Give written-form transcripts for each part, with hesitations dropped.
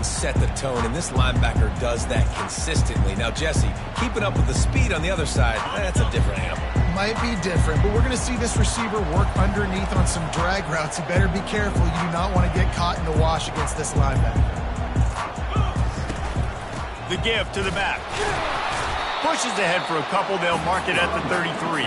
and set the tone, and this linebacker does that consistently. Now, Jesse, keeping up with the speed on the other side, that's a different animal. Might be different, but we're going to see this receiver work underneath on some drag routes. You better be careful. You do not want to get caught in the wash against this linebacker. The give to the back. Pushes ahead for a couple. They'll mark it at the 33.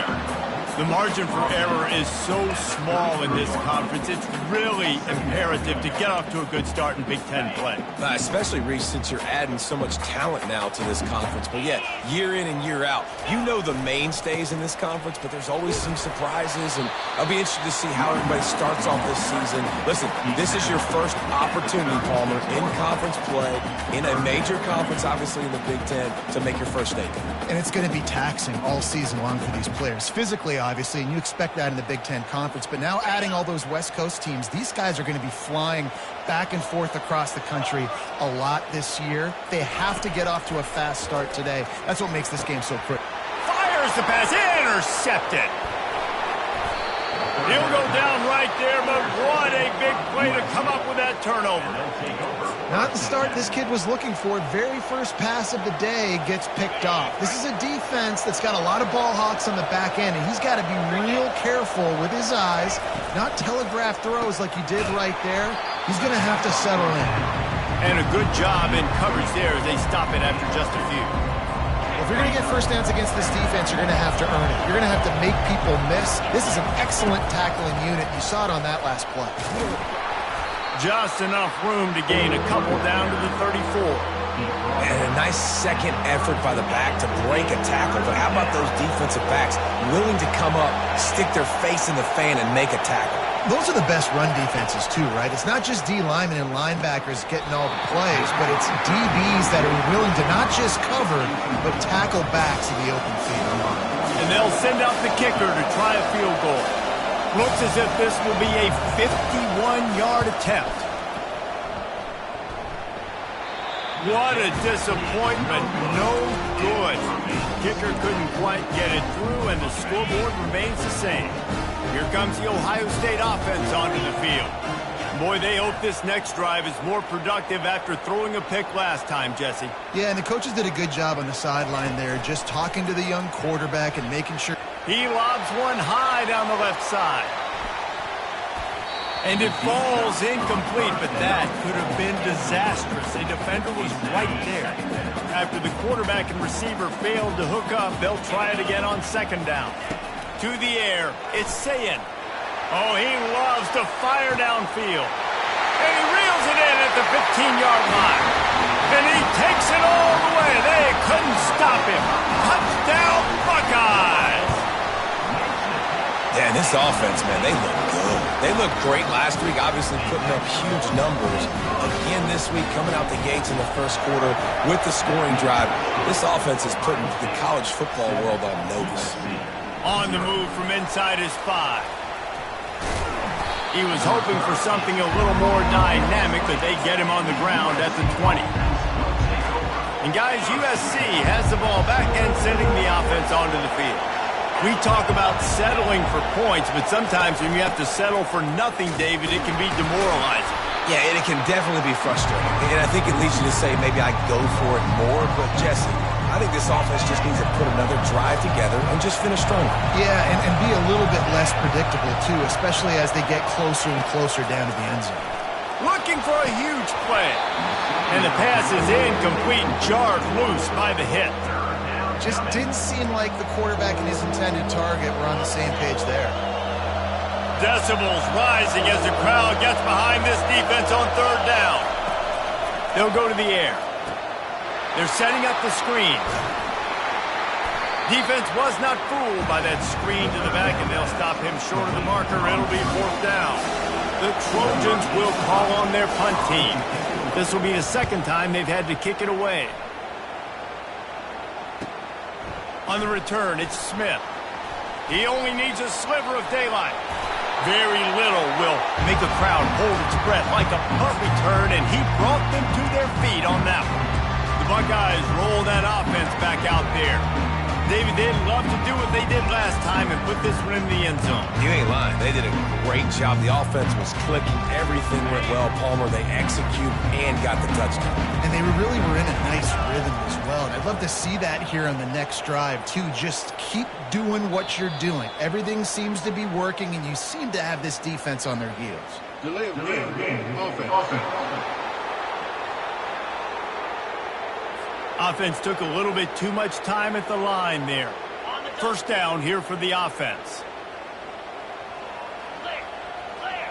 The margin for error is so small in this conference, it's really imperative to get off to a good start in Big Ten play. Especially, Reese, since you're adding so much talent now to this conference. But yet, year in and year out, you know the mainstays in this conference, but there's always some surprises, and I'll be interested to see how everybody starts off this season. Listen, this is your first opportunity, Palmer, in conference play, in a major conference, obviously in the Big Ten, to make your first statement. And it's going to be taxing all season long for these players. Physically, obviously, and you expect that in the Big Ten Conference. But now adding all those West Coast teams, these guys are going to be flying back and forth across the country a lot this year. They have to get off to a fast start today. That's what makes this game so critical. Fires the pass, intercepted. He'll go down right there, but what a big play to come up with that turnover. Not the start this kid was looking for. Very first pass of the day gets picked off. This is a defense that's got a lot of ball hawks on the back end, and he's got to be real careful with his eyes, not telegraph throws like he did right there. He's going to have to settle in. And a good job in coverage there as they stop it after just a few. If you're going to get first downs against this defense, you're going to have to earn it. You're going to have to make people miss. This is an excellent tackling unit. You saw it on that last play. Just enough room to gain a couple down to the 34. And a nice second effort by the back to break a tackle. But how about those defensive backs willing to come up, stick their face in the fan, and make a tackle? Those are the best run defenses, too, right? It's not just D linemen and linebackers getting all the plays, but it's DBs that are willing to not just cover, but tackle backs in the open field. And they'll send out the kicker to try a field goal. Looks as if this will be a 51-yard attempt. What a disappointment. No good. Kicker couldn't quite get it through, and the scoreboard remains the same. Here comes the Ohio State offense onto the field. Boy, they hope this next drive is more productive after throwing a pick last time, Jesse. Yeah, and the coaches did a good job on the sideline there, just talking to the young quarterback and making sure. He lobs one high down the left side. And it falls incomplete, but that could have been disastrous. The defender was right there. After the quarterback and receiver failed to hook up, they'll try it again on second down. To the air, it's Sayin. Oh, he loves to fire downfield. And he reels it in at the 15-yard line. And he takes it all the way. They couldn't stop him. Touchdown, Buckeyes! Yeah, and this offense, man, they look good. They looked great last week, obviously putting up huge numbers. Again this week, coming out the gates in the first quarter with the scoring drive. This offense is putting the college football world on notice. On the move from inside his 5. He was hoping for something a little more dynamic, but they get him on the ground at the 20. And guys, USC has the ball back and sending the offense onto the field. We talk about settling for points, but sometimes when you have to settle for nothing, David, it can be demoralizing. Yeah, and it can definitely be frustrating. And I think it leads you to say maybe I go for it more, but Jesse, I think this offense just needs to put another drive together and just finish stronger. Yeah, and be a little bit less predictable, too, especially as they get closer and closer down to the end zone. Looking for a huge play. And the pass is incomplete, jarred loose by the hit. Just didn't seem like the quarterback and his intended target were on the same page there. Decibels rising as the crowd gets behind this defense on third down. They'll go to the air. They're setting up the screen. Defense was not fooled by that screen to the back, and they'll stop him short of the marker. It'll be fourth down. The Trojans will call on their punt team. This will be the second time they've had to kick it away. On the return, it's Smith. He only needs a sliver of daylight. Very little will make a crowd hold its breath like a punt return, and he brought them to their feet on that one. The Buckeyes roll that offense back out there. David, they'd love to do what they did last time and put this one in the end zone. You ain't lying. They did a great job. The offense was clicking. Everything went well. Palmer, they executed and got the touchdown. And they really were in a nice rhythm as well. And I'd love to see that here on the next drive, too. Just keep doing what you're doing. Everything seems to be working, and you seem to have this defense on their heels. Delay of game. Offense. Offense took a little bit too much time at the line there. First down here for the offense.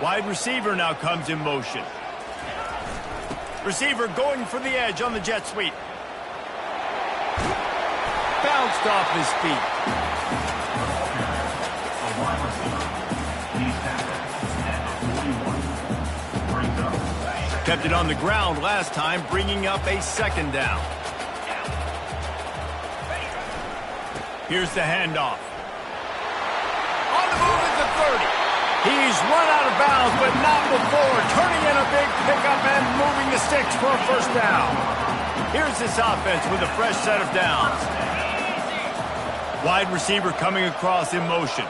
Wide receiver now comes in motion. Receiver going for the edge on the jet sweep. Bounced off his feet. Kept it on the ground last time, bringing up a second down. Here's the handoff. On the move at the 30. He's run out of bounds, but not before. Turning in a big pickup and moving the sticks for a first down. Here's this offense with a fresh set of downs. Wide receiver coming across in motion.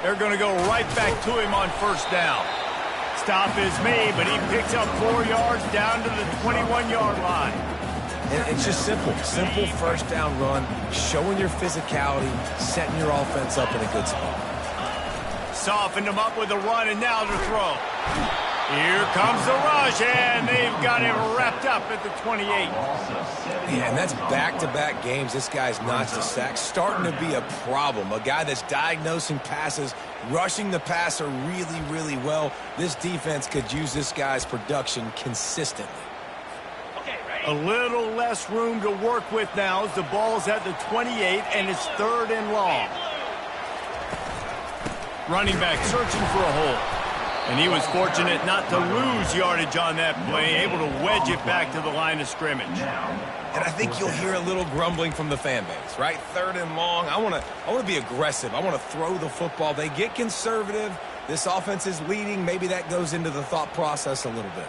They're going to go right back to him on first down. Stop is made, but he picks up 4 yards down to the 21-yard line. And it's just simple. Simple first down run, showing your physicality, setting your offense up in a good spot. Softened him up with a run, and now to throw. Here comes the rush, and they've got him wrapped up at the 28. Yeah, and that's back-to-back games. This guy's notched a sack. Starting to be a problem. A guy that's diagnosing passes, rushing the passer really, really well. This defense could use this guy's production consistently. A little less room to work with now as the ball's at the 28, and it's 3rd and long. Running back searching for a hole. And he was fortunate not to lose yardage on that play, able to wedge it back to the line of scrimmage. And I think you'll hear a little grumbling from the fan base, right? 3rd and long. I want to be aggressive. I want to throw the football. They get conservative. This offense is leading. Maybe that goes into the thought process a little bit.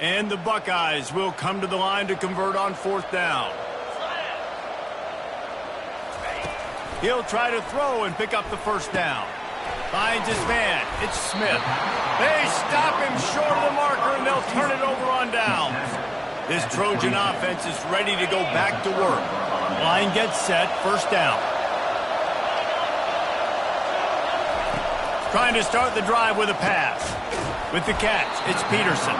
And the Buckeyes will come to the line to convert on 4th down. He'll try to throw and pick up the first down. Finds his man. It's Smith. They stop him short of the marker, and they'll turn it over on downs. This Trojan offense is ready to go back to work. Line gets set. First down. Trying to start the drive with a pass. With the catch, it's Peterson.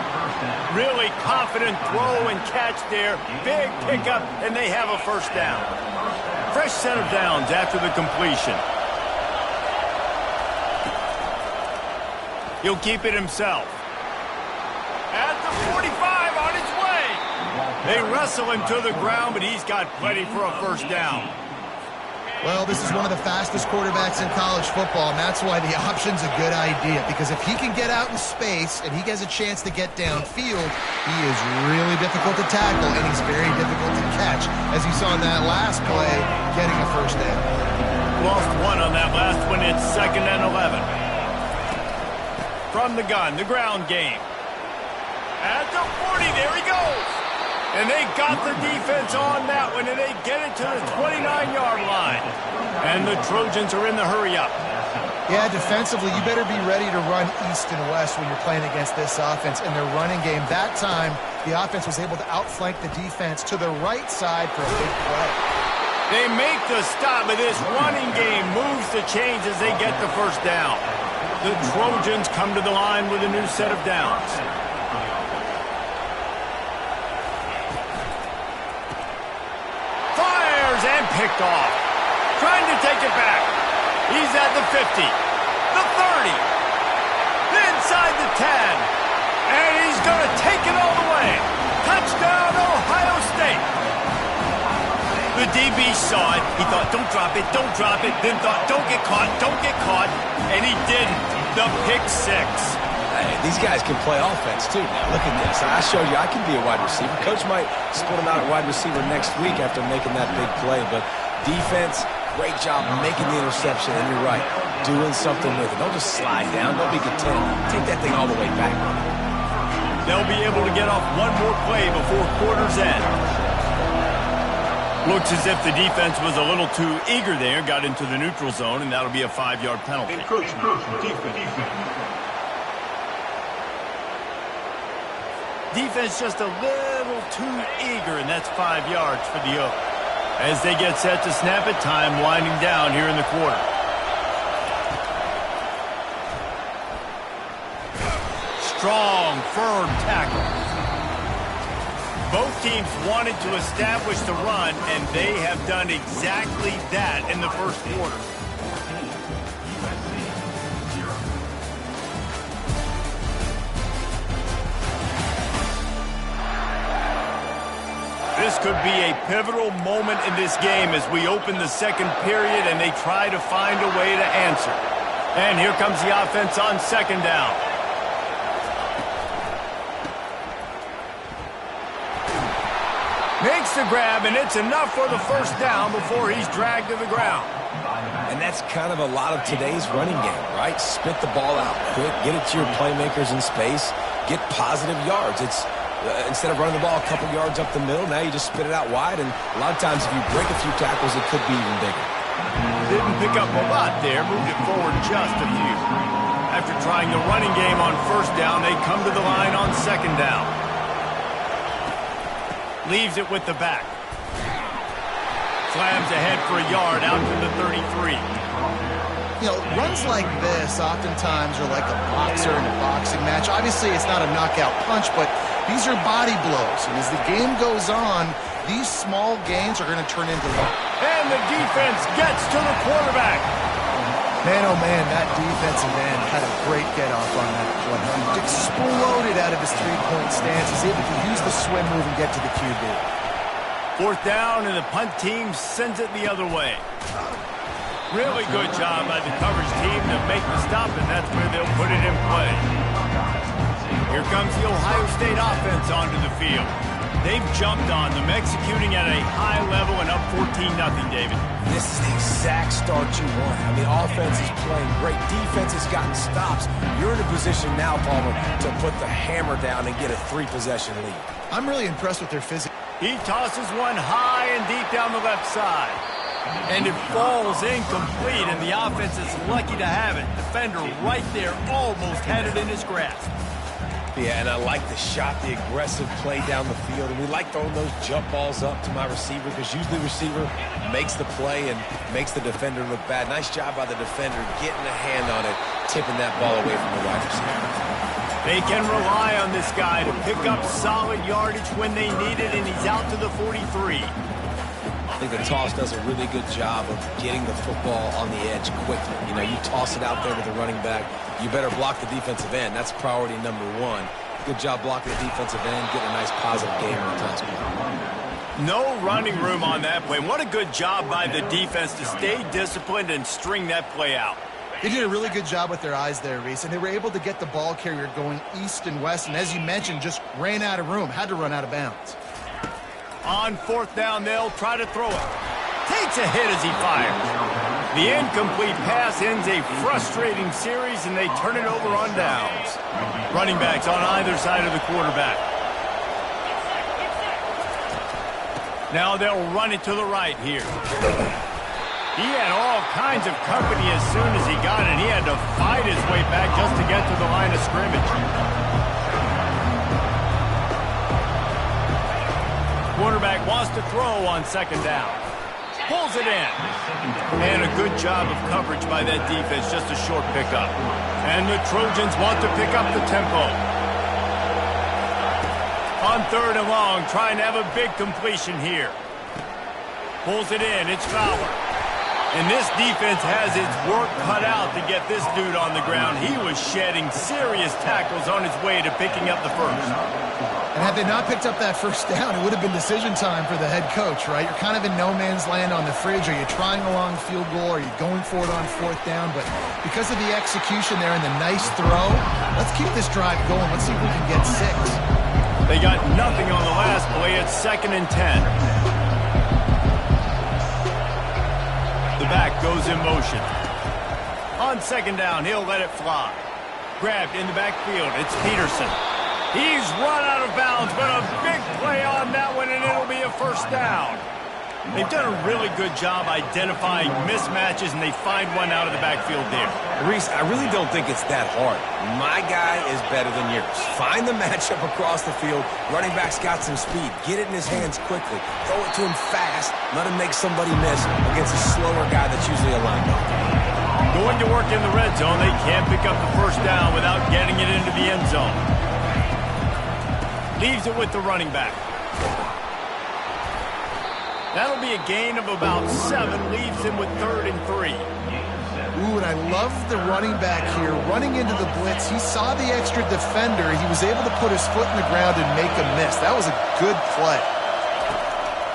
Really confident throw and catch there. Big pickup, and they have a first down. Fresh set of downs after the completion. He'll keep it himself. At the 45, on his way. They wrestle him to the ground, but he's got plenty for a first down. Well, this is one of the fastest quarterbacks in college football, and that's why the option's a good idea, because if he can get out in space and he has a chance to get downfield, he is really difficult to tackle, and he's very difficult to catch, as you saw in that last play, getting a first down. Lost one on that last one. It's 2nd and 11. From the gun, the ground game. At the 40, there he goes. And they got the defense on that one, and they get it to the 29-yard line. And the Trojans are in the hurry-up. Yeah, defensively, you better be ready to run east and west when you're playing against this offense and their running game. That time, the offense was able to outflank the defense to the right side for a big play. They make the stop, but this running game moves the chains as they get the first down. The Trojans come to the line with a new set of downs. And picked off. Trying to take it back. He's at the 50. The 30. Inside the 10. And he's going to take it all the way. Touchdown, Ohio State. The DB saw it. He thought, don't drop it, don't drop it. Then thought, don't get caught, don't get caught. And he didn't. The pick six. Hey, these guys can play offense, too. Now, look at this. I showed you I can be a wide receiver. Coach might split him out at wide receiver next week after making that big play. But defense, Great job making the interception, and you're right, doing something with it. Don't just slide down. Don't be content. Take that thing all the way back. They'll be able to get off one more play before quarter's end. Looks as if the defense was a little too eager there, got into the neutral zone, and that'll be a 5-yard penalty. Defense just a little too eager, and that's 5 yards for the Oak. As they get set to snap it, time winding down here in the quarter. Strong, firm tackle. Both teams wanted to establish the run, and they have done exactly that in the first quarter. This could be a pivotal moment in this game as we open the second period and they try to find a way to answer. And here comes the offense on second down. Makes the grab, and it's enough for the first down before he's dragged to the ground. And that's kind of a lot of today's running game, right? Spit the ball out quick, get it to your playmakers in space, get positive yards. It's instead of running the ball a couple yards up the middle, now you just spit it out wide, and a lot of times if you break a few tackles, it could be even bigger. Didn't pick up a lot there, moved it forward just a few. After trying the running game on first down, they come to the line on second down. Leaves it with the back. Slams ahead for a yard out to the 33. You know, runs like this oftentimes are like a boxer in a boxing match. Obviously, it's not a knockout punch, but these are body blows. And as the game goes on, these small gains are going to turn into one. And the defense gets to the quarterback. Man, oh man, that defensive end had a great get-off on that play. He exploded out of his three-point stance. He's able to use the swim move and get to the QB. Fourth down, and the punt team sends it the other way. Really good job by the coverage team to make the stop, and that's where they'll put it in play. Here comes the Ohio State offense onto the field. They've jumped on them, executing at a high level and up 14-0, David. This is the exact start you want. I mean, offense is playing great. Defense has gotten stops. You're in a position now, Palmer, to put the hammer down and get a 3-possession lead. I'm really impressed with their physics. He tosses one high and deep down the left side. And it falls incomplete, and the offense is lucky to have it. Defender right there almost had it in his grasp. Yeah, and I like the shot, the aggressive play down the field. And we like throwing those jump balls up to my receiver because usually the receiver makes the play and makes the defender look bad. Nice job by the defender getting a hand on it, tipping that ball away from the wide receiver. They can rely on this guy to pick up solid yardage when they need it, and he's out to the 43. I think the toss does a really good job of getting the football on the edge quickly. You know, you toss it out there to the running back, you better block the defensive end. That's priority number one. Good job blocking the defensive end, getting a nice positive game on the toss play. No running room on that play. What a good job by the defense to stay disciplined and string that play out. They did a really good job with their eyes there, Reese, and they were able to get the ball carrier going east and west, and as you mentioned, just ran out of room, had to run out of bounds. On fourth down, they'll try to throw it. Takes a hit as he fires. The incomplete pass ends a frustrating series, and they turn it over on downs. Running backs on either side of the quarterback. Now they'll run it to the right here. He had all kinds of company as soon as he got it. He had to fight his way back just to get to the line of scrimmage. Quarterback wants to throw on second down. Pulls it in. And a good job of coverage by that defense, just a short pickup. And the Trojans want to pick up the tempo. On third and long, trying to have a big completion here. Pulls it in, it's Fowler. And this defense has its work cut out to get this dude on the ground. He was shedding serious tackles on his way to picking up the first. And had they not picked up that first down, it would have been decision time for the head coach, right? You're kind of in no man's land on the fridge. Are you trying a long field goal? Are you going for it on fourth down? But because of the execution there and the nice throw, let's keep this drive going. Let's see if we can get 6. They got nothing on the last play. It's 2nd and 10. The back goes in motion. On second down, he'll let it fly. Grabbed in the backfield, it's Peterson. He's run out of bounds, but a big play on that one, and it'll be a first down. They've done a really good job identifying mismatches, and they find one out of the backfield there. Reese, I really don't think it's that hard. My guy is better than yours. Find the matchup across the field. Running back's got some speed. Get it in his hands quickly. Throw it to him fast. Let him make somebody miss against a slower guy that's usually a linebacker. Going to work in the red zone, they can't pick up the first down without getting it into the end zone. Leaves it with the running back. That'll be a gain of about 7. Leaves him with 3rd and 3. Ooh, and I love the running back here. Running into the blitz, he saw the extra defender. He was able to put his foot in the ground and make a miss. That was a good play.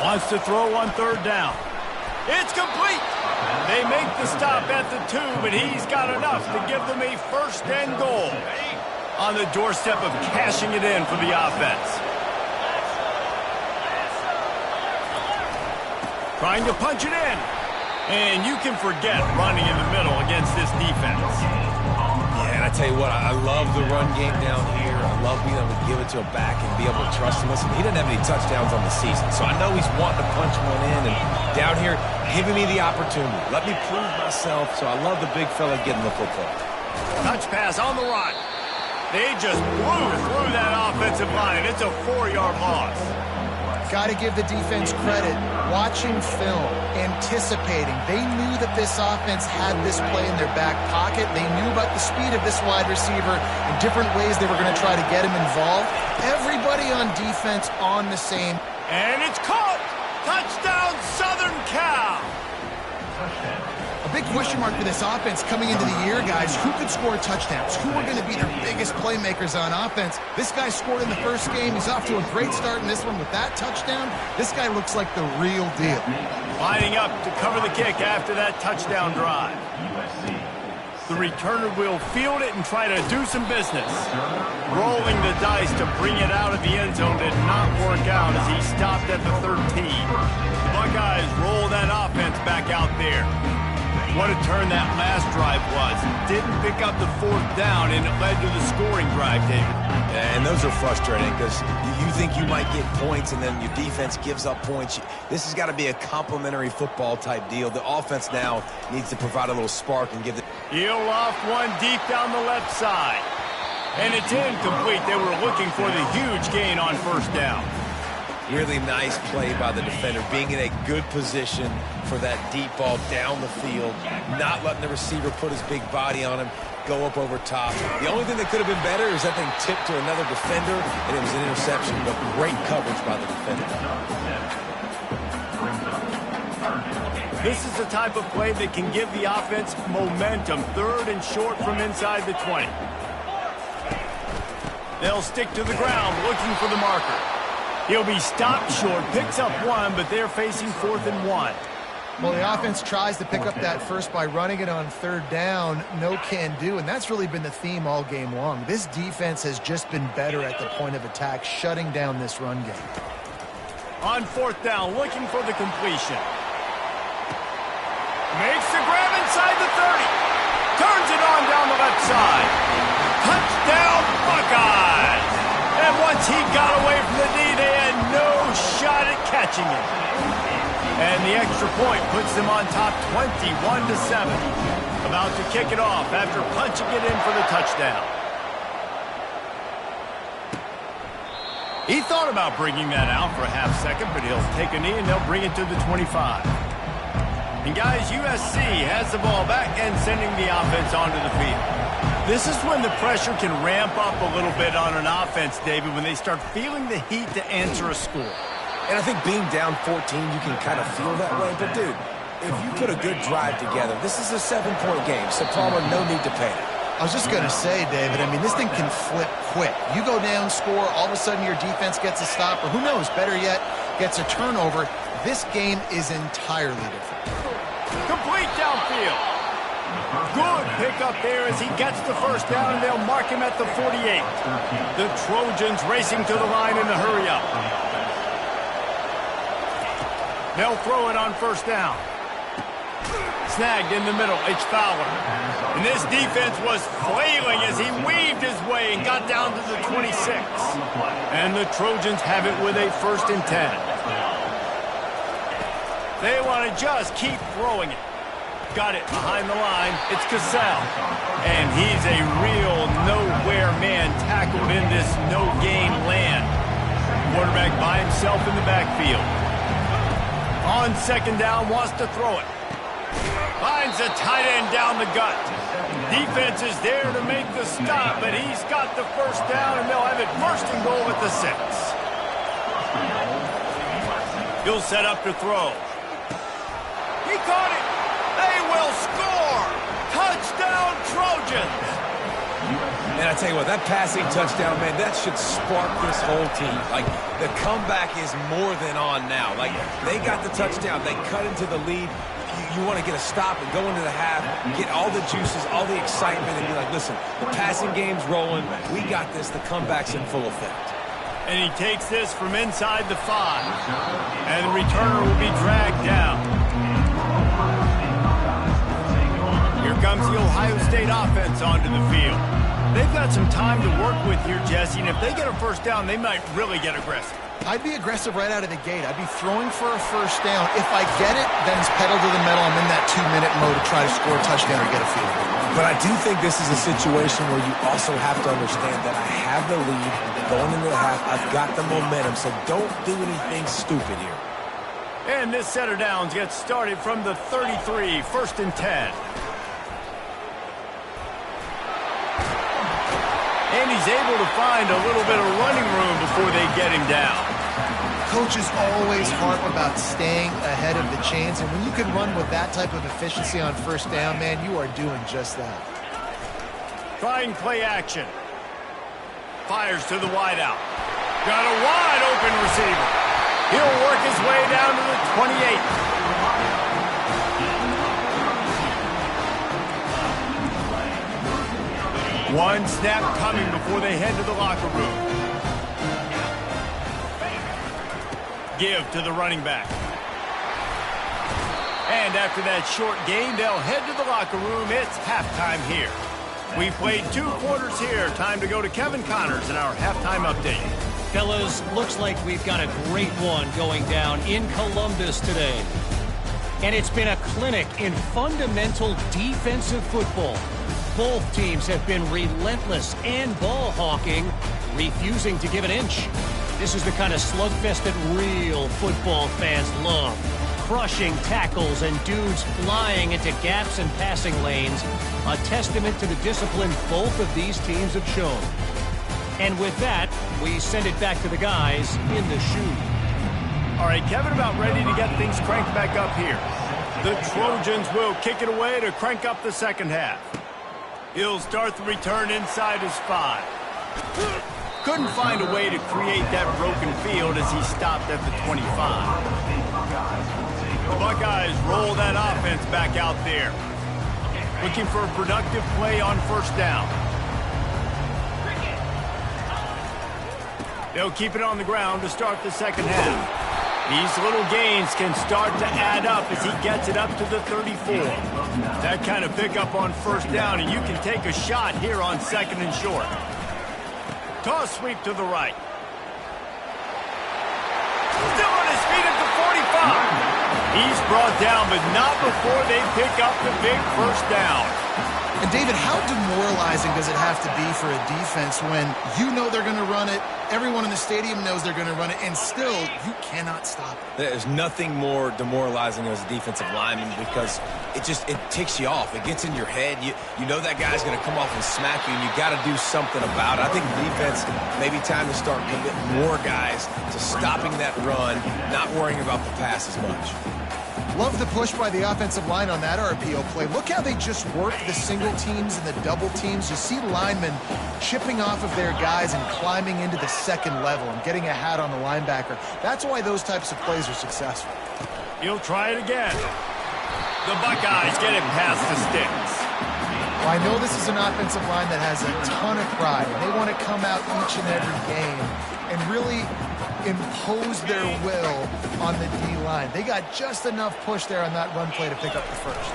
Wants to throw on 3rd down. It's complete. They make the stop at the 2, but he's got enough to give them a 1st and goal. On the doorstep of cashing it in for the offense. Trying to punch it in. And you can forget running in the middle against this defense. Yeah, and I tell you what, I love the run game down here. I love being able to give it to a back and be able to trust him. Listen, he didn't have any touchdowns on the season, so I know he's wanting to punch one in. And down here, giving me the opportunity. Let me prove myself, so I love the big fella getting the football. Touch pass on the run. They just blew through that offensive line. It's a 4-yard loss. Got to give the defense credit. Watching film, anticipating. They knew that this offense had this play in their back pocket. They knew about the speed of this wide receiver and different ways they were going to try to get him involved. Everybody on defense on the same. And it's caught. Touchdown, Southern Cal. A big question mark for this offense coming into the year, guys. Who could score touchdowns? Who are going to be their biggest playmakers on offense? This guy scored in the first game. He's off to a great start in this one with that touchdown. This guy looks like the real deal. Lining up to cover the kick after that touchdown drive. The returner will field it and try to do some business. Rolling the dice to bring it out of the end zone did not work out as he stopped at the 13. The Buckeyes roll that offense back out there. What a turn that last drive was. Didn't pick up the 4th down, and it led to the scoring drive, David. And those are frustrating because you think you might get points, and then your defense gives up points. This has got to be a complimentary football type deal. The offense now needs to provide a little spark and give the... He'll off one deep down the left side. And it's incomplete. They were looking for the huge gain on 1st down. Really nice play by the defender, being in a good position for that deep ball down the field, not letting the receiver put his big body on him, go up over top. The only thing that could have been better is that thing tipped to another defender, and it was an interception, but great coverage by the defender. This is the type of play that can give the offense momentum. 3rd and short from inside the 20. They'll stick to the ground looking for the marker. He'll be stopped short, picks up 1, but they're facing 4th and 1. Well, the offense tries to pick up that first by running it on 3rd down. No can do, and that's really been the theme all game long. This defense has just been better at the point of attack, shutting down this run game. On 4th down, looking for the completion. Makes the grab inside the 30. Turns it on down the left side. Touchdown, Buckeyes! And once he got away from the D, they had no shot at catching him. And the extra point puts them on top 21-7. About to kick it off after punching it in for the touchdown. He thought about bringing that out for a half second, but he'll take a knee and they'll bring it to the 25. And guys, USC has the ball back and sending the offense onto the field. This is when the pressure can ramp up a little bit on an offense, David, when they start feeling the heat to answer a score. And I think being down 14, you can kind of feel that way. But, dude, if you put a good drive together, this is a 7-point game. So, Palmer, no need to panic. I was just going to say, David, I mean, this thing can flip quick. You go down, score, all of a sudden your defense gets a stop, or who knows, better yet, gets a turnover. This game is entirely different. Complete downfield. Good pickup there as he gets the first down, and they'll mark him at the 48. The Trojans racing to the line in the hurry-up. They'll throw it on 1st down. Snagged in the middle, it's Fowler. And this defense was flailing as he weaved his way and got down to the 26. And the Trojans have it with a 1st and 10. They want to just keep throwing it. Got it behind the line. It's Cassell. And he's a real nowhere man tackled in this no-gain land. Quarterback by himself in the backfield. On 2nd down, wants to throw it. Finds a tight end down the gut. Defense is there to make the stop, but he's got the 1st down, and they'll have it 1st and goal at the 6. He'll set up to throw. He caught it. They will score. Touchdown, Trojans. And I tell you what, that passing touchdown, man, that should spark this whole team. Like, the comeback is more than on now. Like, they got the touchdown. They cut into the lead. You want to get a stop and go into the half, get all the juices, all the excitement, and be like, listen, the passing game's rolling. We got this. The comeback's in full effect. And he takes this from inside the 5. And the returner will be dragged down. Here comes the Ohio State offense onto the field. They've got some time to work with here, Jesse, and if they get a 1st down, they might really get aggressive. I'd be aggressive right out of the gate. I'd be throwing for a 1st down. If I get it, then it's pedal to the metal. I'm in that 2-minute mode to try to score a touchdown or get a field goal. But I do think this is a situation where you also have to understand that I have the lead going into the half. I've got the momentum, so don't do anything stupid here. And this set of downs gets started from the 33, 1st and 10. And he's able to find a little bit of running room before they get him down. Coaches always harp about staying ahead of the chains, and when you can run with that type of efficiency on 1st down, man, you are doing just that. Trying play action. Fires to the wideout. Got a wide open receiver. He'll work his way down to the 28. One snap coming before they head to the locker room. Give to the running back. And after that short gain, they'll head to the locker room. It's halftime here. We played 2 quarters here. Time to go to Kevin Connors in our halftime update. Fellas, looks like we've got a great one going down in Columbus today. And it's been a clinic in fundamental defensive football. Both teams have been relentless and ball hawking, refusing to give an inch. This is the kind of slugfest that real football fans love. Crushing tackles and dudes flying into gaps and passing lanes. A testament to the discipline both of these teams have shown. And with that, we send it back to the guys in the shoe. All right, Kevin, about ready to get things cranked back up here. The Trojans will kick it away to crank up the 2nd half. He'll start the return inside his 5. Couldn't find a way to create that broken field as he stopped at the 25. The Buckeyes roll that offense back out there. Looking for a productive play on 1st down. They'll keep it on the ground to start the 2nd half. These little gains can start to add up as he gets it up to the 34. That kind of pickup on 1st down, and you can take a shot here on 2nd and short. Toss sweep to the right. Still on his feet at the 45. He's brought down, but not before they pick up the big 1st down. And David, how demoralizing does it have to be for a defense when you know they're going to run it, everyone in the stadium knows they're going to run it, and still you cannot stop it? There's nothing more demoralizing as a defensive lineman because it ticks you off. It gets in your head. You know that guy's going to come off and smack you, and you got to do something about it. I think defense, maybe time to start committing more guys to stopping that run, not worrying about the pass as much. Love the push by the offensive line on that RPO play. Look how they just work the single teams and the double teams. You see linemen chipping off of their guys and climbing into the 2nd level and getting a hat on the linebacker. That's why those types of plays are successful. He'll try it again. The Buckeyes get it past the sticks. Well, I know this is an offensive line that has a ton of pride. They want to come out each and every game and really impose their will on the D-line. They got just enough push there on that run play to pick up the first.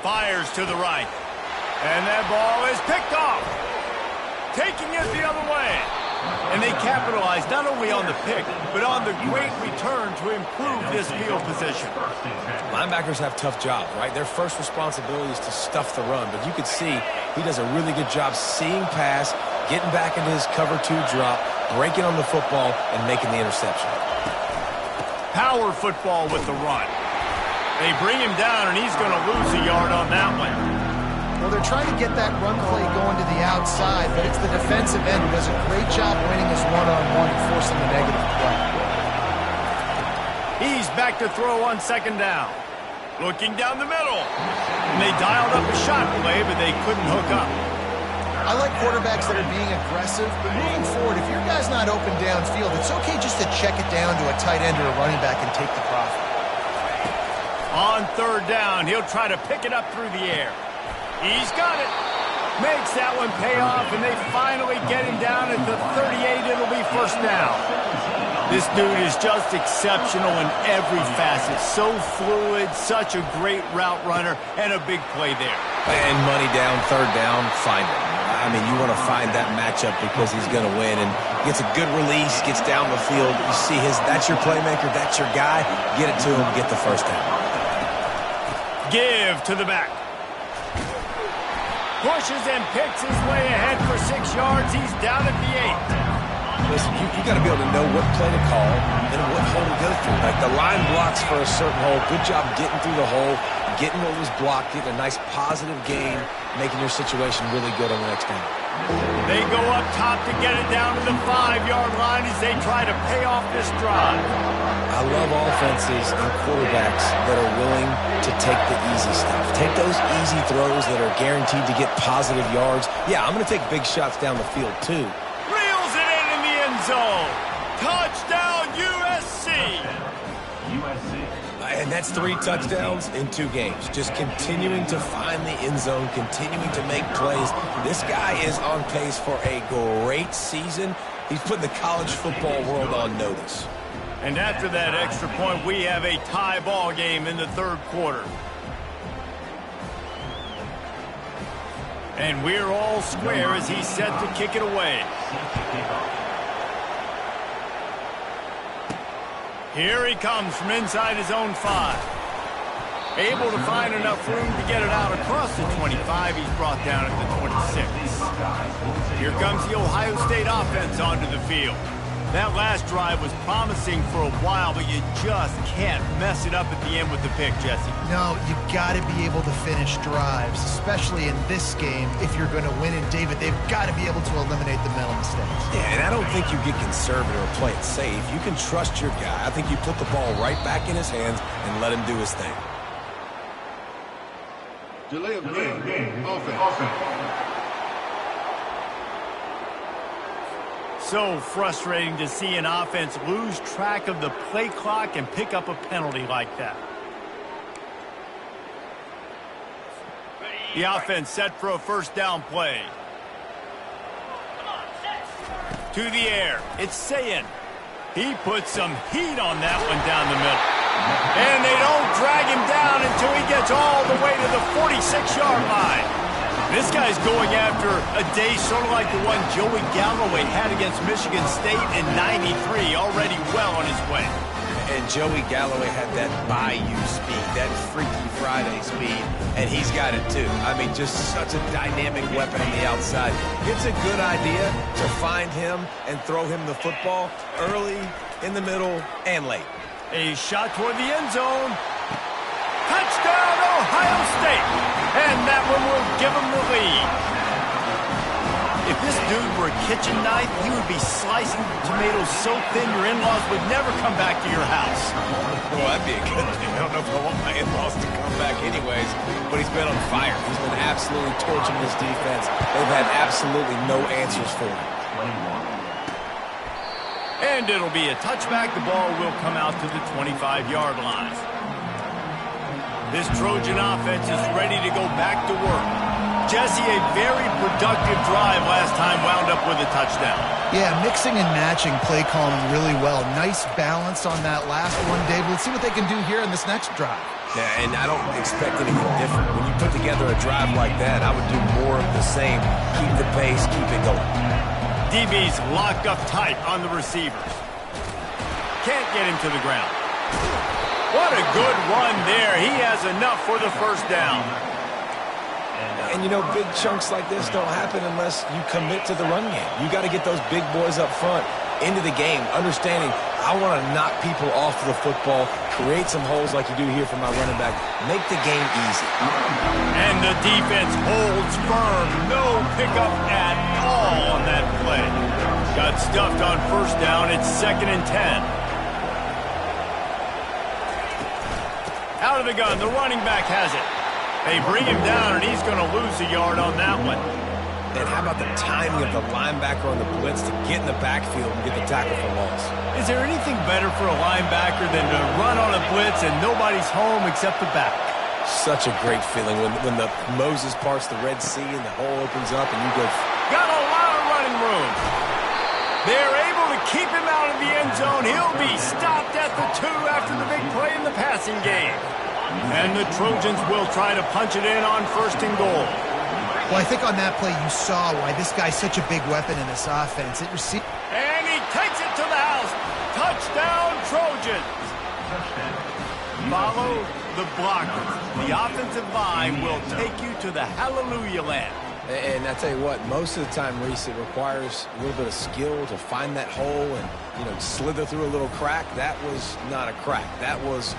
Fires to the right. And that ball is picked off. Taking it the other way. And they capitalize not only on the pick, but on the great return to improve this field position. Linebackers have tough jobs, right? Their first responsibility is to stuff the run, but you can see he does a really good job seeing pass, getting back into his cover 2 drop, breaking on the football, and making the interception. Power football with the run. They bring him down, and he's going to lose a yard on that one. Well, they're trying to get that run play going to the outside, but it's the defensive end who does a great job winning his one-on-one and forcing the negative play. He's back to throw on second down. Looking down the middle. And they dialed up a shot play, but they couldn't hook up. I like quarterbacks that are being aggressive, but moving forward, if your guy's not open downfield, it's okay just to check it down to a tight end or a running back and take the profit. On third down, he'll try to pick it up through the air. He's got it. Makes that one pay off, and they finally get him down at the 38. It'll be first down. This dude is just exceptional in every facet. So fluid, such a great route runner, and a big play there. And money down, third down, find him. I mean, you want to find that matchup because he's going to win, and gets a good release, gets down the field. You see that's your playmaker, that's your guy. Get it to him, get the first down. Give to the back. Pushes and picks his way ahead for 6 yards. He's down at the 8. Listen, you got to be able to know what play to call and what hole to go through. Like the line blocks for a certain hole. Good job getting through the hole, getting what was blocked, getting a nice positive gain, making your situation really good on the next down. They go up top to get it down to the 5-yard line as they try to pay off this drive. I love offenses and quarterbacks that are willing to take the easy stuff. Take those easy throws that are guaranteed to get positive yards. Yeah, I'm going to take big shots down the field too. Reels it in the end zone. Touchdown USC. And that's 3 touchdowns in 2 games. Just continuing to find the end zone, continuing to make plays. This guy is on pace for a great season. He's putting the college football world on notice. And after that extra point, we have a tie ball game in the third quarter. And we're all square as he's set to kick it away. Here he comes from inside his own 5. Able to find enough room to get it out across the 25. He's brought down at the 26. Here comes the Ohio State offense onto the field. That last drive was promising for a while, but you just can't mess it up at the end with the pick, Jesse. No, you got to be able to finish drives, especially in this game. If you're going to win in David, they've got to be able to eliminate the mental mistakes. Yeah, and I don't think you get conservative or play it safe. You can trust your guy. I think you put the ball right back in his hands and let him do his thing. Delay of game. Offense. So frustrating to see an offense lose track of the play clock and pick up a penalty like that. The offense set for a first down play. To the air. It's Sayin. He puts some heat on that one down the middle. And they don't drag him down until he gets all the way to the 46-yard line. This guy's going after a day sort of like the one Joey Galloway had against Michigan State in '93, already well on his way. And Joey Galloway had that bayou speed, that Freaky Friday speed, and he's got it too. I mean, just such a dynamic weapon on the outside. It's a good idea to find him and throw him the football early, in the middle, and late. A shot toward the end zone. Touchdown, Ohio State. And that one will give them the lead. If this dude were a kitchen knife, he would be slicing tomatoes so thin your in-laws would never come back to your house. Well, that'd be a good thing. I don't know if I want my in-laws to come back anyways, but he's been on fire. He's been absolutely torching this defense. They've had absolutely no answers for him. And it'll be a touchback. The ball will come out to the 25-yard line. This Trojan offense is ready to go back to work. Jesse, a very productive drive last time wound up with a touchdown. Yeah, mixing and matching play calling really well. Nice balance on that last one, Dave. Let's see what they can do here in this next drive. Yeah, and I don't expect anything different. When you put together a drive like that, I would do more of the same. Keep the pace, keep it going. DB's locked up tight on the receivers. Can't get him to the ground. What a good run there. He has enough for the first down. And, you know, big chunks like this don't happen unless you commit to the run game. You got to get those big boys up front into the game, understanding I want to knock people off the football, create some holes like you do here for my running back, make the game easy. And the defense holds firm. No pickup at all on that play. Got stuffed on first down. It's 2nd and 10. Out of the gun. The running back has it. They bring him down, and he's going to lose a yard on that one. And how about the timing of the linebacker on the blitz to get in the backfield and get the tackle for loss? Is there anything better for a linebacker than to run on a blitz and nobody's home except the back? Such a great feeling when the Moses parts the Red Sea and the hole opens up and you go... Got a lot of running room. They're able to keep him out of the end zone. He'll be stopped at the 2 after the big play in the passing game. And the Trojans will try to punch it in on 1st and goal. Well, I think on that play you saw why this guy's such a big weapon in this offense. And he takes it to the house. Touchdown, Trojans. Follow the blockers. The offensive line will take you to the hallelujah land. And I tell you what, most of the time, Reese, it requires a little bit of skill to find that hole and, you know, slither through a little crack. That was not a crack. That was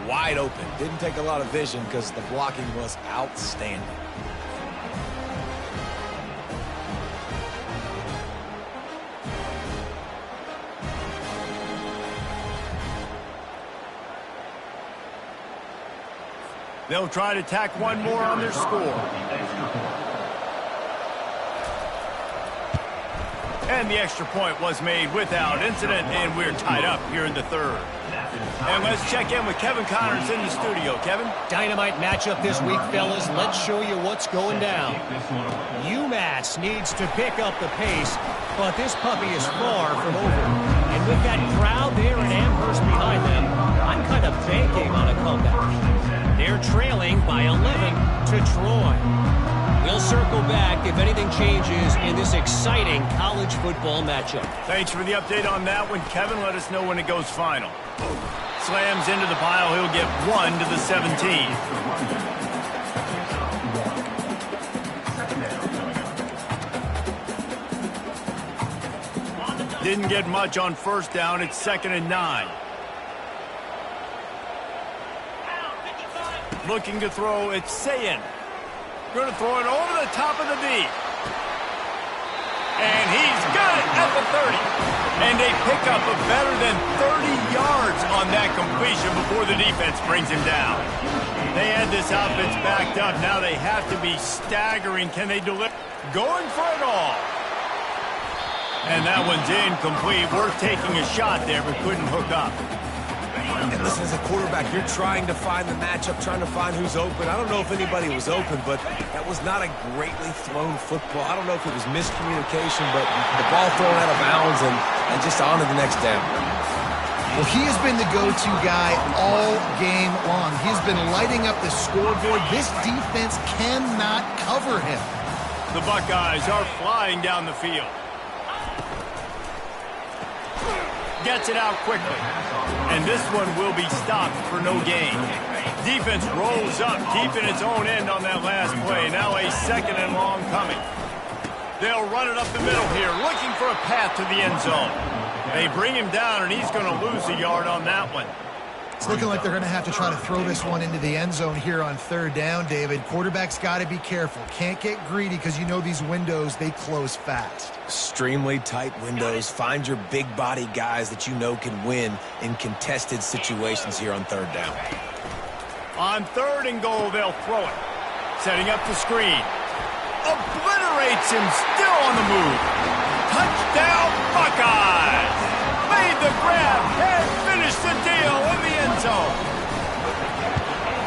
wide open. Didn't take a lot of vision because the blocking was outstanding. They'll try to tack one more on their score. And the extra point was made without incident, and we're tied up here in the 3rd. And let's check in with Kevin Connors in the studio. Kevin? Dynamite matchup this week, fellas. Let's show you what's going down. UMass needs to pick up the pace, but this puppy is far from over. And with that crowd there in Amherst behind them, I'm kind of banking on a comeback. They're trailing by 11 to Troy. We'll circle back if anything changes in this exciting college football matchup. Thanks for the update on that one, Kevin. Let us know when it goes final. Slams into the pile. He'll get 1 to the 17. Didn't get much on first down. It's 2nd and 9. Looking to throw. It's Sayin. Going to throw it over the top of the D. And he's got it at the 30. And a pickup of better than 30 yards on that completion before the defense brings him down. They had this offense backed up. Now they have to be staggering. Can they deliver? Going for it all. And that one's incomplete. Worth taking a shot there, but couldn't hook up. And listen, as a quarterback, you're trying to find the matchup, trying to find who's open. I don't know if anybody was open, but that was not a greatly thrown football. I don't know if it was miscommunication, but the ball thrown out of bounds and just on to the next down. Well, he has been the go-to guy all game long. He's been lighting up the scoreboard. This defense cannot cover him. The Buckeyes are flying down the field. Gets it out quickly. And this one will be stopped for no gain. Defense rolls up deep in its own end on that last play. Now a 2nd and long coming. They'll run it up the middle here, looking for a path to the end zone. They bring him down, and he's going to lose a yard on that one. It's looking like they're going to have to try to throw this one into the end zone here on 3rd down, David. Quarterback's got to be careful. Can't get greedy because you know these windows, they close fast. Extremely tight windows. Find your big body guys that you know can win in contested situations here on 3rd down. On 3rd and goal, they'll throw it. Setting up the screen. Obliterates him, still on the move. Touchdown, Buckeyes! Made the grab and finished the deal in the end zone.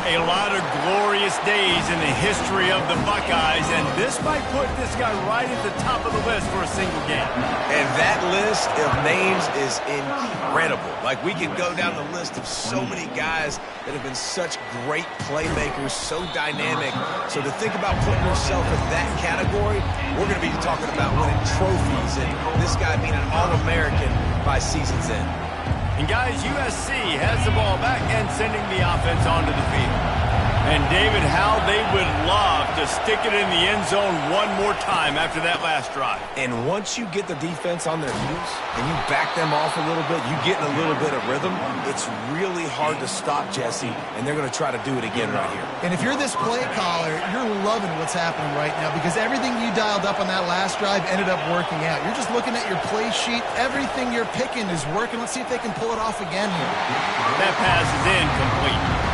A lot of glorious days in the history of the Buckeyes, and this might put this guy right at the top of the list for a single game. And that list of names is incredible. Like, we could go down the list of so many guys that have been such great playmakers, so dynamic. So to think about putting yourself in that category, we're going to be talking about winning trophies and this guy being an All-American by season's end. And guys, USC has the ball back and sending the offense onto the field. And David, how they would love to stick it in the end zone one more time after that last drive. And once you get the defense on their heels and you back them off a little bit, you get in a little bit of rhythm, it's really hard to stop, Jesse, and they're going to try to do it again right here. And if you're this play caller, you're loving what's happening right now because everything you dialed up on that last drive ended up working out. You're just looking at your play sheet. Everything you're picking is working. Let's see if they can pull it off again here. That pass is incomplete.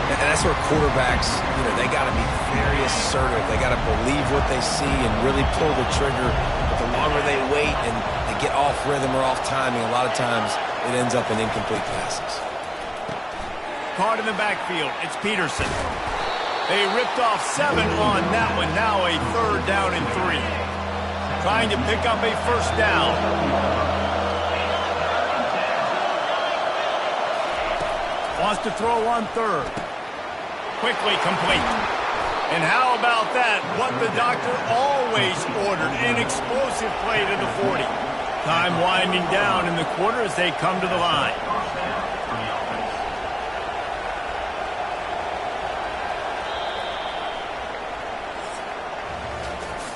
And that's where quarterbacks, they got to be very assertive. They got to believe what they see and really pull the trigger. But the longer they wait and they get off rhythm or off timing, a lot of times it ends up in incomplete passes. Caught in the backfield, it's Peterson. They ripped off 7 on that one. Now a 3rd down and 3. Trying to pick up a 1st down. Wants to throw on 3rd. Quickly complete. And how about that? What the doctor always ordered, an explosive play to the 40. Time winding down in the quarter as they come to the line.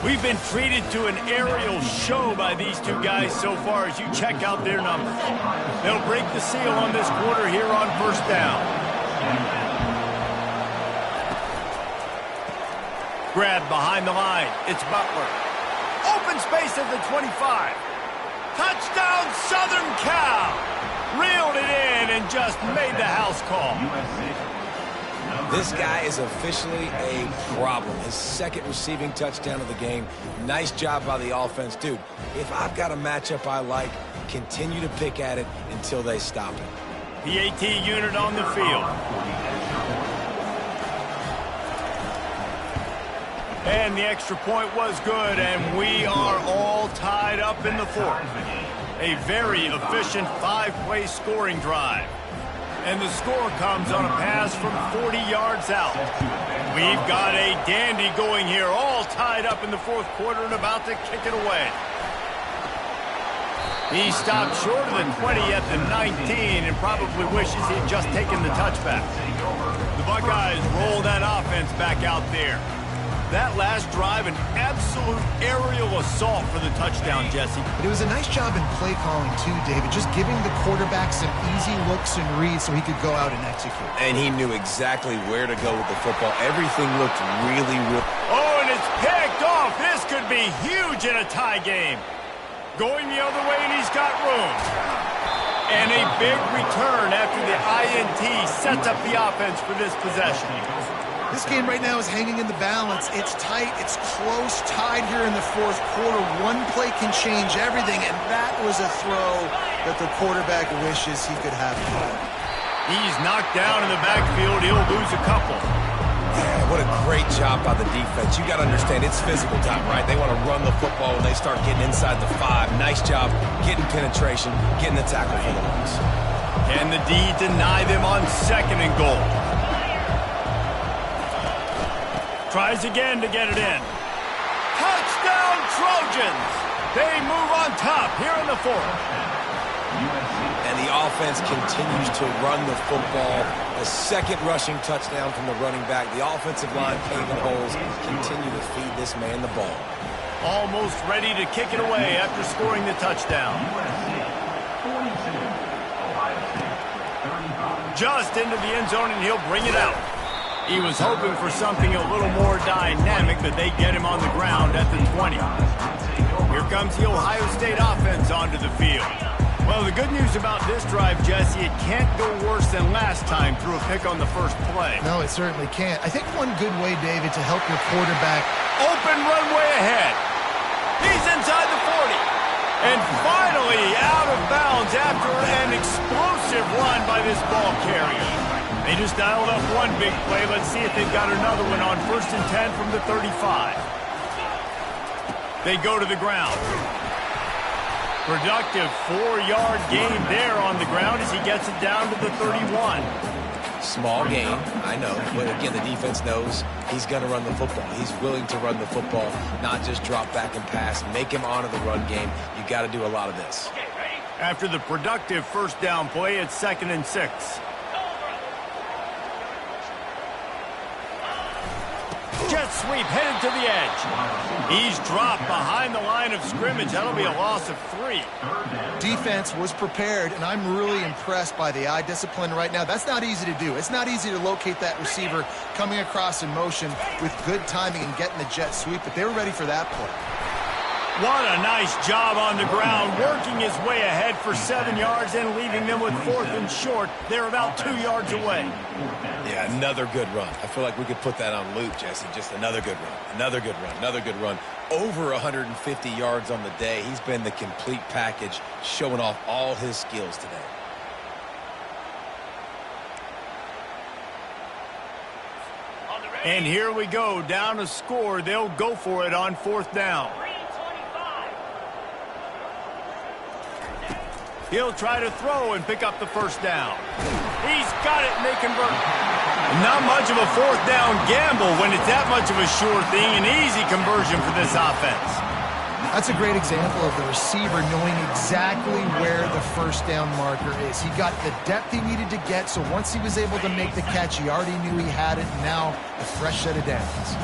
We've been treated to an aerial show by these two guys so far as you check out their numbers. They'll break the seal on this quarter here on 1st down. Grab behind the line. It's Butler. Open space at the 25. Touchdown, Southern Cal. Reeled it in and just made the house call. This guy is officially a problem. His 2nd receiving touchdown of the game. Nice job by the offense. Dude, if I've got a matchup I like, continue to pick at it until they stop it. PAT unit on the field. And the extra point was good, and we are all tied up in the 4th. A very efficient 5-play scoring drive. And the score comes on a pass from 40 yards out. We've got a dandy going here, all tied up in the 4th quarter and about to kick it away. He stopped short of the 20 at the 19 and probably wishes he'd just taken the touchback. The Buckeyes roll that offense back out there. That last drive, an absolute aerial assault for the touchdown, Jesse. But it was a nice job in play calling, too, David, just giving the quarterback some easy looks and reads so he could go out and execute. And he knew exactly where to go with the football. Everything looked really. Oh, and it's picked off. This could be huge in a tie game. Going the other way, and he's got room. And a big return after the INT sets up the offense for this possession. This game right now is hanging in the balance. It's tight. It's close. Tied here in the 4th quarter. One play can change everything, and that was a throw that the quarterback wishes he could have. He's knocked down in the backfield. He'll lose a couple. Yeah, what a great job by the defense. You got to understand, it's physical time, right? They want to run the football when they start getting inside the 5. Nice job getting penetration, getting the tackle for the loss. Can the D deny them on 2nd and goal? Tries again to get it in. Touchdown, Trojans! They move on top here in the 4th. And the offense continues to run the football. The 2nd rushing touchdown from the running back. The offensive line paving holes. Continue to feed this man the ball. Almost ready to kick it away after scoring the touchdown. Just into the end zone, and he'll bring it out. He was hoping for something a little more dynamic, but they get him on the ground at the 20. Here comes the Ohio State offense onto the field. Well, the good news about this drive, Jesse, it can't go worse than last time through a pick on the 1st play. No, it certainly can't. I think one good way, David, to help your quarterback. Open runway ahead. He's inside the 40. And finally out of bounds after an explosive run by this ball carrier. They just dialed up one big play. Let's see if they've got another one on 1st and 10 from the 35. They go to the ground. Productive 4-yard gain there on the ground as he gets it down to the 31. Small gain, I know, but again, the defense knows he's going to run the football. He's willing to run the football, not just drop back and pass, make him honor the run game. You got to do a lot of this. After the productive 1st down play, it's 2nd and 6. Jet sweep headed to the edge. He's dropped behind the line of scrimmage. That'll be a loss of 3. Defense was prepared, and I'm really impressed by the eye discipline right now. That's not easy to do. It's not easy to locate that receiver coming across in motion with good timing and getting the jet sweep, but they were ready for that play. What a nice job on the ground, working his way ahead for 7 yards and leaving them with 4th and short. They're about 2 yards away. Yeah, another good run. I feel like we could put that on loop, Jesse. Just another good run, another good run, another good run. Over 150 yards on the day. He's been the complete package, showing off all his skills today. And here we go, down a score. They'll go for it on 4th down. He'll try to throw and pick up the 1st down. He's got it, and they convert. Not much of a 4th down gamble when it's that much of a sure thing. An easy conversion for this offense. That's a great example of the receiver knowing exactly where the 1st down marker is. He got the depth he needed to get, so once he was able to make the catch, he already knew he had it. Now, a fresh set of downs.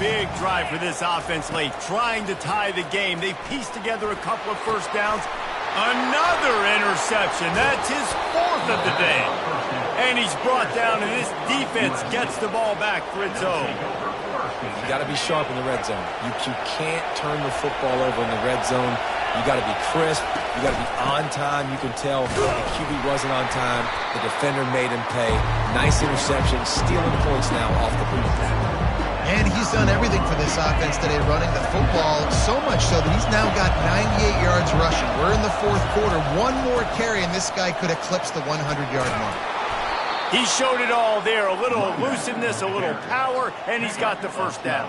Big drive for this offense late, trying to tie the game. They pieced together a couple of 1st downs. Another interception. That's his 4th of the day. And he's brought down, and this defense gets the ball back for its own. You got to be sharp in the red zone. You can't turn the football over in the red zone. You got to be crisp. You got to be on time. You can tell the QB wasn't on time. The defender made him pay. Nice interception, stealing points now off the boot. And he's done everything for this offense today, running the football, so much so that he's now got 98 yards rushing. We're in the 4th quarter. One more carry, and this guy could eclipse the 100-yard mark. He showed it all there. A little elusiveness, a little power, and he's got the 1st down.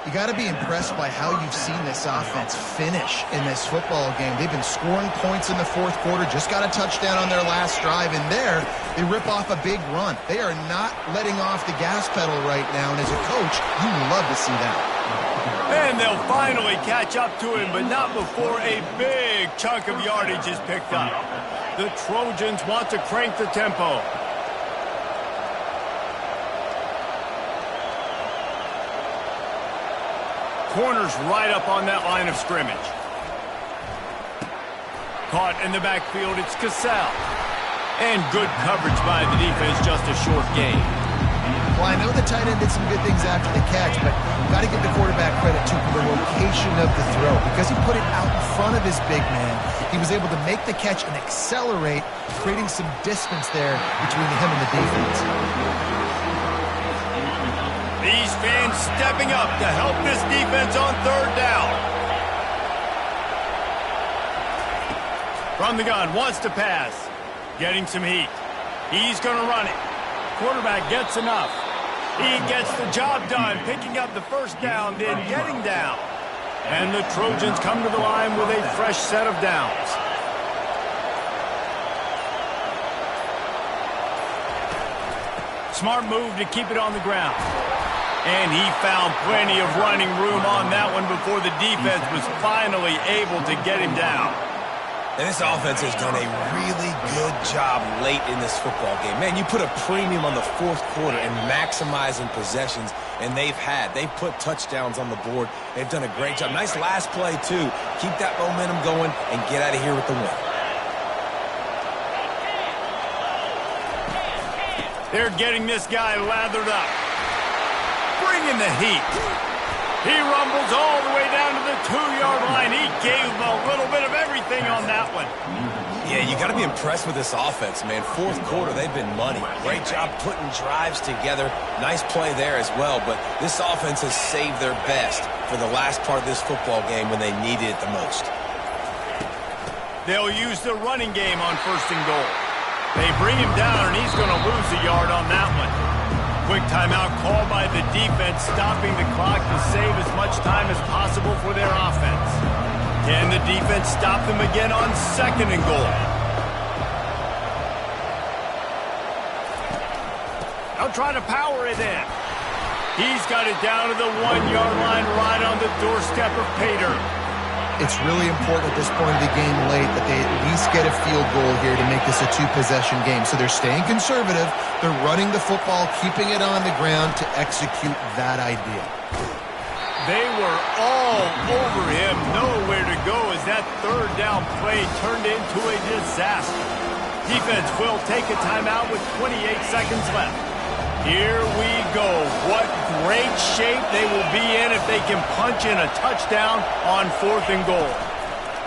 You got to be impressed by how you've seen this offense finish in this football game. They've been scoring points in the 4th quarter, just got a touchdown on their last drive, and there they rip off a big run. They are not letting off the gas pedal right now, and as a coach, you love to see that. And they'll finally catch up to him, but not before a big chunk of yardage is picked up. The Trojans want to crank the tempo. Corners right up on that line of scrimmage. Caught in the backfield, it's Cassell. And good coverage by the defense, just a short gain. Well, I know the tight end did some good things after the catch, but you've got to give the quarterback credit to the location of the throw. Because he put it out in front of his big man, he was able to make the catch and accelerate, creating some distance there between him and the defense. These fans stepping up to help this defense on 3rd down. From the gun, wants to pass. Getting some heat. He's going to run it. Quarterback gets enough. He gets the job done, picking up the 1st down, then getting down. And the Trojans come to the line with a fresh set of downs. Smart move to keep it on the ground. And he found plenty of running room on that one before the defense was finally able to get him down. And this offense has done a really good job late in this football game. Man, you put a premium on the 4th quarter and maximizing possessions, and they've put touchdowns on the board. They've done a great job. Nice last play, too. Keep that momentum going and get out of here with the win. They're getting this guy lathered up. Bringing the heat. He rumbles all the way down to the 2-yard line. He gave him a little bit of everything on that one. Yeah, you got to be impressed with this offense, man. 4th quarter, they've been money. Great job putting drives together. Nice play there as well, but this offense has saved their best for the last part of this football game when they needed it the most. They'll use the running game on 1st and goal. They bring him down, and he's going to lose a yard on that one. Quick timeout called by the defense, stopping the clock to save as much time as possible for their offense. Can the defense stop them again on 2nd and goal? They'll try to power it in. He's got it down to the 1-yard line right on the doorstep of Pater. It's really important at this point of the game late that they at least get a field goal here to make this a 2-possession game. So they're staying conservative. They're running the football, keeping it on the ground to execute that idea. They were all over him, nowhere to go as that 3rd down play turned into a disaster. Defense will take a timeout with 28 seconds left. Here we go. What great shape they will be in if they can punch in a touchdown on 4th and goal.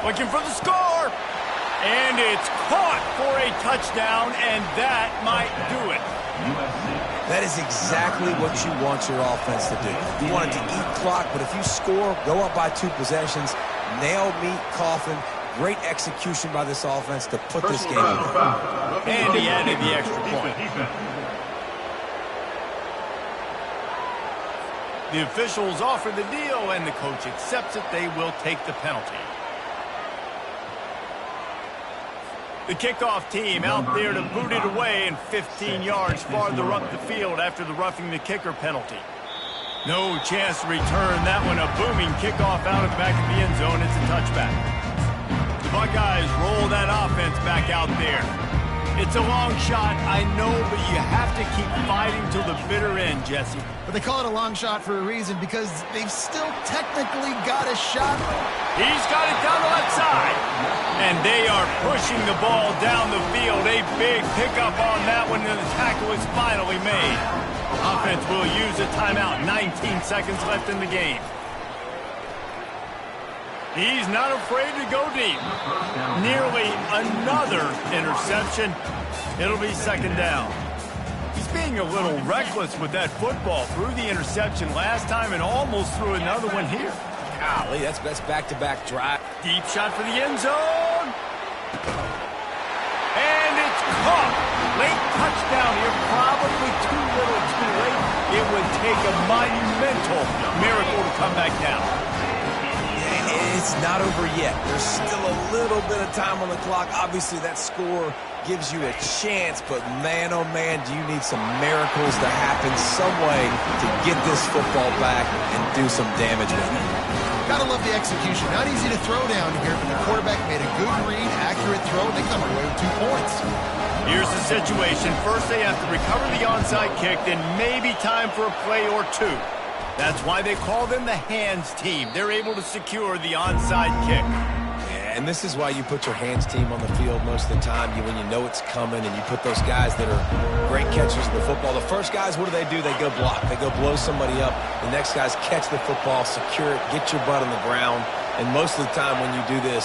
Looking for the score. And it's caught for a touchdown, and that might do it. That is exactly what you want your offense to do. You want it to eat clock, but if you score, go up by 2 possessions, nail, meet, coffin. Great execution by this offense to put this game away. And he added the extra point. The officials offer the deal, and the coach accepts it. They will take the penalty. The kickoff team out there to boot it away and 15 yards farther up the field after the roughing the kicker penalty. No chance to return that one. A booming kickoff out of the back of the end zone. It's a touchback. The Buckeyes roll that offense back out there. It's a long shot, I know, but you have to keep fighting till the bitter end, Jesse. But they call it a long shot for a reason, because they've still technically got a shot. He's got it down the left side. And they are pushing the ball down the field. A big pickup on that one, and the tackle is finally made. Offense will use a timeout. 19 seconds left in the game. He's not afraid to go deep. Nearly another interception. It'll be 2nd down. He's being a little reckless with that football. Threw the interception last time and almost threw another one here. Golly, that's back-to-back drive. Deep shot for the end zone. And it's caught. Late touchdown here. Probably too little too late. It would take a monumental miracle to come back down. It's not over yet. There's still a little bit of time on the clock. Obviously, that score gives you a chance, but man, oh man, do you need some miracles to happen some way to get this football back and do some damage with it. Gotta love the execution. Not easy to throw down here, but the quarterback made a good read, accurate throw, and they come away with 2 points. Here's the situation. First, they have to recover the onside kick, then maybe time for a play or 2. That's why they call them the hands team. They're able to secure the onside kick. And this is why you put your hands team on the field most of the time, when you know it's coming, and you put those guys that are great catchers of the football. The first guys, what do? They go block. They go blow somebody up. The next guys catch the football, secure it, get your butt on the ground. And most of the time when you do this,